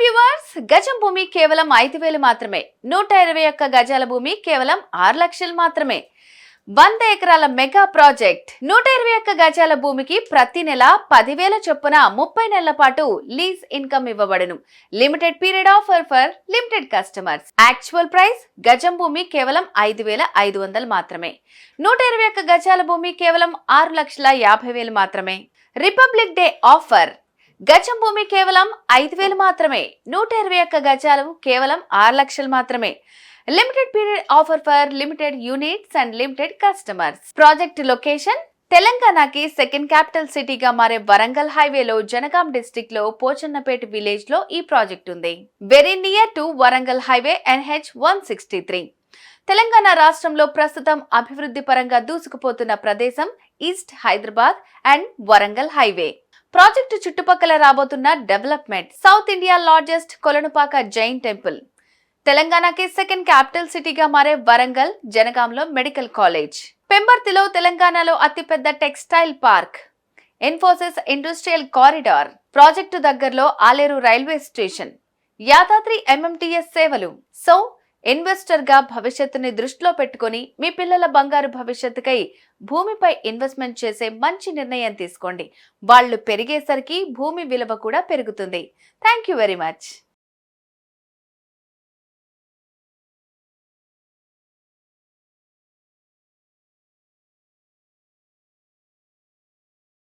Viewers, గజం భూమి కేవలం 5,000 మాత్రమే. 121 గజాల భూమి కేవలం 6 లక్షలు మాత్రమే. 100 ఎకరాల మెగా ప్రాజెక్ట్. 121 గజాల భూమికి ప్రతి నెల 10,000 చొప్పున 30 నెలల పాటు లీజ్ ఇన్కమ్ ఇవ్వబడును. Limited period offer for limited customers. Actual price గజం భూమి కేవలం 5,500 మాత్రమే. 121 గజాల భూమి కేవలం 6,50,000 మాత్రమే. Republic day offer. గజం భూమి కేవలం 5,000 మాత్రమే. 121 గజాలు కేవలం 6 లక్షలు మాత్రమే. Limited period offer for limited units and limited customers. Project location తెలంగాణకి సెకండ్ క్యాపిటల్ సిటీగా మారే వరంగల్ హైవేలో జనగాం డిస్ట్రిక్ట్ లో పోచన్నపేట విలేజ్ లో ఈ ప్రాజెక్ట్ ఉంది. Very near to Warangal highway NH 163. Telangana రాష్ట్రంలో ప్రస్తుతం అభివృద్ధి పరంగా దూసుకుపోతున్న ప్రదేశం east Hyderabad and Warangal highway. Project చుట్టుపక్కల రాబోతున్న development. South India largest Kolanupaka Jain temple. తెలంగాణకి సెకండ్ క్యాపిటల్ సిటీగా మారే వరంగల్, జనగాంలో మెడికల్ కాలేజ్. పెంబర్తిలో తెలంగాణలో అతిపెద్ద textile park. Infosys industrial corridor. Project దగ్గరలో Aleru railway station. Yadadri MMTS సేవలు. సో ఇన్వెస్టర్ గా భవిష్యత్తుని దృష్టిలో పెట్టుకుని మీ పిల్లల బంగారు భవిష్యత్తుకై భూమిపై ఇన్వెస్ట్మెంట్ చేసే మంచి నిర్ణయం తీసుకోండి. వాళ్ళు పెరిగేసరికి భూమి విలువ కూడా పెరుగుతుంది. Thank you very much.